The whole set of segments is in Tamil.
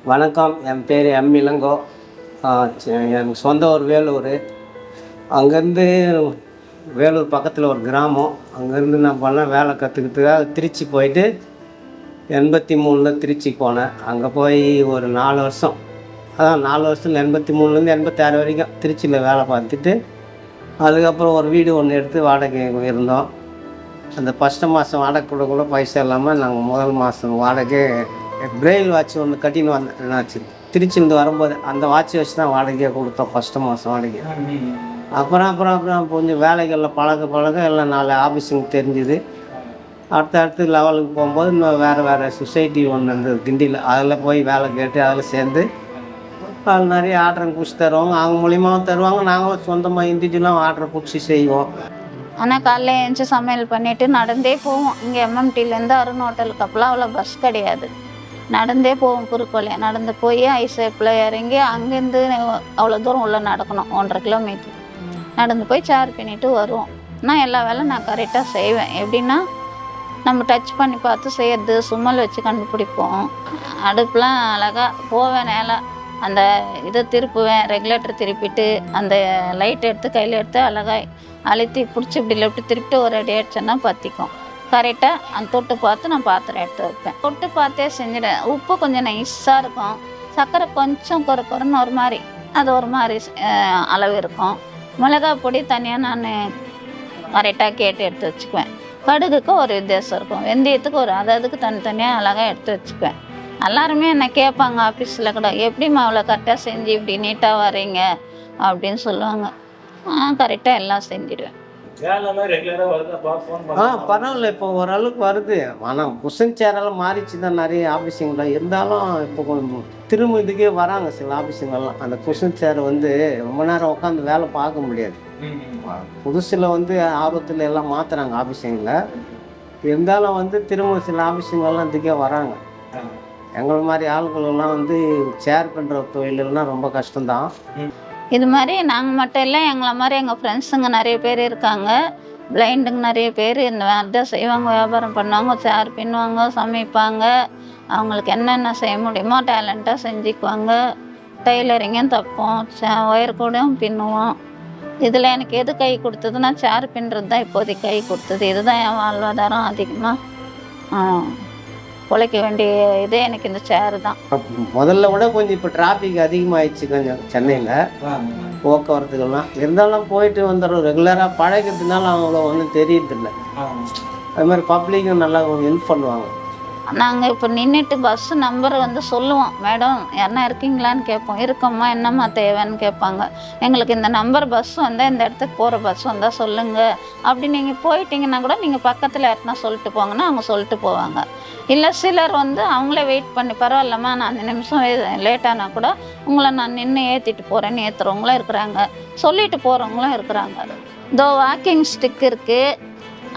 வணக்கம். என் பேர் இளங்கோ. எனக்கு சொந்த ஊர் வேலூர். அங்கேருந்து வேலூர் பக்கத்தில் ஒரு கிராமம். அங்கேருந்து நான் பண்ணேன் வேலை கற்றுக்கிறதுக்காக திருச்சி போயிட்டு 83 திருச்சிக்கு போனேன். அங்கே போய் ஒரு 4 வருஷம், அதான் 4 வருஷத்தில் 83லேருந்து 86 வரைக்கும் திருச்சியில் வேலை பார்த்துட்டு, அதுக்கப்புறம் ஒரு வீடு ஒன்று எடுத்து வாடகை இருந்தோம். அந்த ஃபஸ்ட்டு மாதம் வாடகை கொடுக்கக்குள்ள பைசா இல்லாமல் நாங்கள் முதல் மாதம் வாடகை பிரெயில் வாட்ச் ஒன்று கட்டின்னு வந்தேன். என்னாச்சு, திருச்சியிலேருந்து வரும்போது அந்த வாட்ச் வச்சு தான் வாடகையாக கொடுத்தோம் ஃபஸ்ட்டு மாதம் வாடகை. அப்புறம் கொஞ்சம் வேலைகளில் பழக எல்லாம் 4 ஆஃபீஸுங்க தெரிஞ்சுது. அடுத்து லெவலுக்கு போகும்போது இன்னும் வேறு சொசைட்டி ஒன்று இருந்தது கிண்டியில். அதில் போய் வேலை கேட்டு அதில் சேர்ந்து அதில் நிறைய ஆர்டரை பிடிச்சி தருவாங்க. அவங்க மூலியமாகவும் தருவாங்க, நாங்களும் சொந்தமாக இண்டிவிஜுவலாக ஆர்டரை பிடிச்சி செய்வோம். ஆனால் காலைல எழுந்துச்சி சமையல் பண்ணிவிட்டு நடந்தே போவோம். இங்கே எம்எம்டிலேருந்து அருண் ஹோட்டலுக்கு அப்போலாம் அவ்வளோ பஸ் கிடையாது, நடந்தே போவோம். குறுக்கோலையாக நடந்து போய் ஐசேப்பில் இறங்கி அங்கேருந்து அவ்வளோ தூரம் உள்ளே நடக்கணும், 1.5 கிலோமீட்டர் நடந்து போய் சேர் பண்ணிவிட்டு வருவோம். நான் எல்லா வேலை நான் கரெக்டாக செய்வேன். எப்படின்னா, நம்ம டச் பண்ணி பார்த்து செய்யறது, சும்மல் வச்சு கண்டுபிடிப்போம். அடுப்புலாம் அழகாக போவேன், நேராக அந்த இதை திருப்புவேன், ரெகுலேட்டர் திருப்பிட்டு அந்த லைட் எடுத்து கையில் எடுத்து அழகாக அழுத்தி பிடிச்சி இப்படி லெஃப்ட்டு திருப்பிட்டு ஒரு அடி அடிச்சேன்னா பற்றிக்கும். கரெக்டாக அந்த தொட்டு பார்த்து நான் பாத்திரம் எடுத்து வைப்பேன். தொட்டு பார்த்தே செஞ்சிடுவேன். உப்பு கொஞ்சம் நைஸாக இருக்கும், சர்க்கரை கொஞ்சம் குறைன்னு ஒரு மாதிரி, அது ஒரு மாதிரி அளவு இருக்கும். மிளகா பொடி தனியாக நான் கரெக்டாக கேட்டு எடுத்து வச்சுக்குவேன். கடுகுக்கு ஒரு வித்தியாசம் இருக்கும், வெந்தயத்துக்கு ஒரு அதுக்கு தனித்தனியாக அழகாக எடுத்து வச்சுக்குவேன். எல்லாருமே என்னை கேட்பாங்க ஆஃபீஸில் கூட, எப்படிம்மா அவ்வளோ கரெக்டாக செஞ்சு இப்படி நீட்டாக வரீங்க அப்படின்னு சொல்லுவாங்க. கரெக்டாக எல்லாம் செஞ்சிடுவேன். பரவாயில்ல, இப்போ ஓரளவுக்கு வருது. ஆனால் குஷன் சேரெல்லாம் மாறிச்சு தான் நிறைய ஆஃபீஸுங்கள. இருந்தாலும் இப்போ கொஞ்சம் திரும்ப இதுக்கே வராங்க சில ஆஃபீஸுங்கெல்லாம். அந்த குஷன் சேரை ரொம்ப நேரம் உட்காந்து வேலை பார்க்க முடியாது. புதுசில் ஆர்வத்தில் எல்லாம் மாற்றுறாங்க ஆஃபீஸுங்களில். இருந்தாலும் திரும்ப சில ஆஃபீஸுங்கெல்லாம் இதுக்கே வராங்க. எங்களை மாதிரி ஆளுங்களெல்லாம் சேர் பண்ணுற தொழிலெல்லாம் ரொம்ப கஷ்டம்தான். இது மாதிரி நாங்கள் மட்டும் இல்லை, எங்களை மாதிரி எங்கள் ஃப்ரெண்ட்ஸுங்க நிறைய பேர் இருக்காங்க. பிளைண்டுங்க நிறைய பேர் இந்த தான் செய்வாங்க, வியாபாரம் பண்ணுவாங்க, சேர் பின்னுவாங்க, சமைப்பாங்க. அவங்களுக்கு என்னென்ன செய்ய முடியுமோ டேலண்ட்டாக செஞ்சுக்குவாங்க. டெய்லரிங்கும் தைப்போம், ஒயர் கூடயும் பின்னுவோம். இதில் எனக்கு எது கை கொடுத்ததுன்னா சேர் பின்னுறது தான் இப்போதைக்கு கை கொடுத்தது. இதுதான் என் வாழ்வாதாரம். அதிகமாக உழைக்க வேண்டிய இதே எனக்கு இந்த சேர் தான். முதல்ல விட கொஞ்சம் இப்போ டிராஃபிக் அதிகமாகிடுச்சு கொஞ்சம் சென்னையில், போக்குவரத்துக்கெல்லாம். இருந்தாலும் போயிட்டு வந்துடுறோம் ரெகுலராக. பழகிறதுனால அவங்கள ஒன்றும் தெரியறதில்லை. அது மாதிரி பப்ளிக்கும் நல்லா ஹெல்ப் பண்ணுவாங்க. நாங்கள் இப்போ நின்றுட்டு பஸ்ஸு நம்பர் சொல்லுவோம், மேடம் யாருன்னா இருக்கீங்களான்னு கேட்போம். இருக்கம்மா, என்னம்மா தேவைன்னு கேட்பாங்க. எங்களுக்கு இந்த நம்பர் பஸ் வந்தால் இந்த இடத்துக்கு போகிற பஸ் வந்தால் சொல்லுங்கள் அப்படி. நீங்கள் போயிட்டீங்கன்னா கூட நீங்கள் பக்கத்தில் யாருன்னா சொல்லிட்டு போங்கன்னா அவங்க சொல்லிட்டு போவாங்க. இல்லை சிலர் அவங்களே வெயிட் பண்ணி, பரவாயில்லம்மா நான் 5 நிமிஷம் லேட்டானா கூட உங்களை நான் நின்று ஏற்றிட்டு போகிறேன்னு ஏற்றுறவங்களும் இருக்கிறாங்க, சொல்லிட்டு போகிறவங்களும் இருக்கிறாங்க. இதோ வாக்கிங் ஸ்டிக் இருக்குது,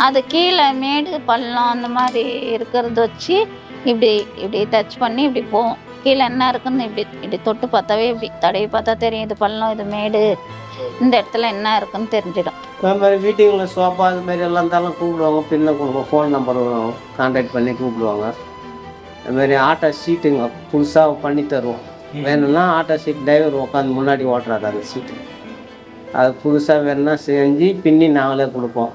அது கீழே மேடு பள்ளம் அந்த மாதிரி இருக்கிறத வச்சு இப்படி டச் பண்ணி இப்படி போவோம். கீழே என்ன இருக்குன்னு இப்படி தொட்டு பார்த்தாவே இப்படி தடவி பார்த்தா தெரியும், இது பள்ளம், இது மேடு, இந்த இடத்துல என்ன இருக்குன்னு தெரிஞ்சிடும். அது மாதிரி வீட்டுங்களில் சோஃபா அது மாதிரி எல்லாம் இருந்தாலும் கூப்பிடுவாங்க, பின்ன கொடுப்போம், ஃபோன் நம்பர் கான்டாக்ட் பண்ணி கூப்பிடுவாங்க. அதுமாதிரி ஆட்டோ சீட்டுங்க புதுசாக பண்ணி தருவோம். வேணும்னா ஆட்டோ சீட் டிரைவர் உட்காந்து முன்னாடி ஓட்டுறாரு அந்த சீட்டு, அது புதுசாக வேணும்னா செஞ்சு பின்னி நாங்களே கொடுப்போம்.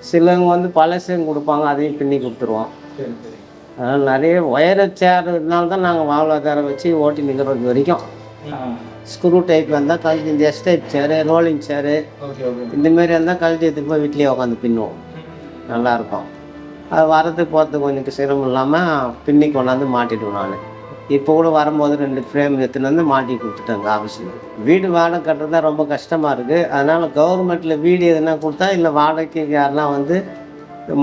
சிலவங்க பழசையும் கொடுப்பாங்க, அதையும் பின்னி கொடுத்துருவோம். அதனால் நிறைய ஒயர சேர்றதுனால தான் நாங்கள் வாழ்வாதாரம் வச்சு ஓட்டி நிற்கிறது வரைக்கும். ஸ்க்ரூ டைப் வந்தால் கழட்டி, இந்த எஸ் டைப் சேரு, ரோலிங் சேரு இந்தமாரி இருந்தால் கழட்டி எடுத்து போய் வீட்லேயே உட்காந்து பின்னுவோம். நல்லாயிருக்கும். அது வரதுக்கு போகிறதுக்கு கொஞ்சம் சிரமம் இல்லாமல் பின்னி கொண்டாந்து மாட்டிடுவோம். நான் இப்போ கூட வரும்போது 2 ஃப்ரேம் எடுத்துன்னு மாட்டி கொடுத்துட்டேங்க ஆஃபீஸில். வீடு வாடகை கட்டுறது தான் ரொம்ப கஷ்டமாக இருக்குது. அதனால் கவர்மெண்ட்டில் வீடு எதுனா கொடுத்தா, இல்லை வாடகைக்கு யாருன்னா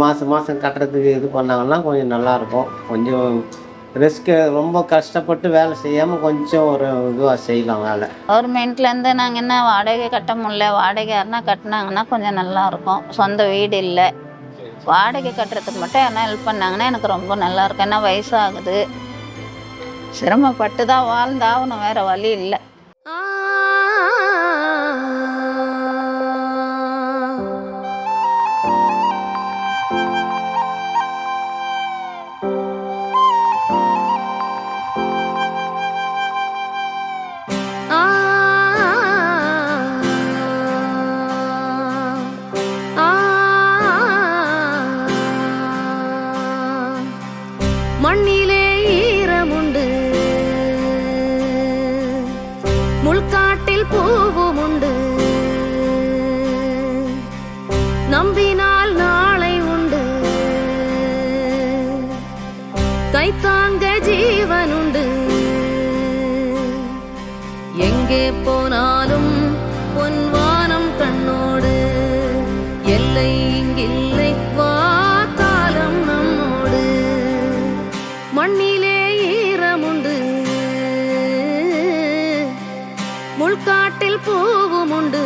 மாதம் கட்டுறதுக்கு இது பண்ணாங்கன்னா கொஞ்சம் நல்லாயிருக்கும். கொஞ்சம் ரிஸ்க்கு, ரொம்ப கஷ்டப்பட்டு வேலை செய்யாமல் கொஞ்சம் ஒரு இதுவாக செய்யலாம் வேலை. கவர்மெண்ட்லேருந்து நாங்கள் என்ன வாடகை கட்ட முடியல, வாடகை யாருன்னா கட்டினாங்கன்னா கொஞ்சம் நல்லாயிருக்கும். சொந்த வீடு இல்லை, வாடகை கட்டுறதுக்கு மட்டும் யாருன்னா ஹெல்ப் பண்ணாங்கன்னா எனக்கு ரொம்ப நல்லாயிருக்கும். ஏன்னா வயசாகுது, சிரமப்பட்டு தான் வாழ்ந்தாகணும், வேறு வழி இல்லை. எங்கே போனாலும் பொன்வானம் கண்ணோடு, எல்லை இங்கில்லை வா காலம் நம்மோடு. மண்ணிலே ஈரமுண்டு, முள்காட்டில் பூவும் உண்டு.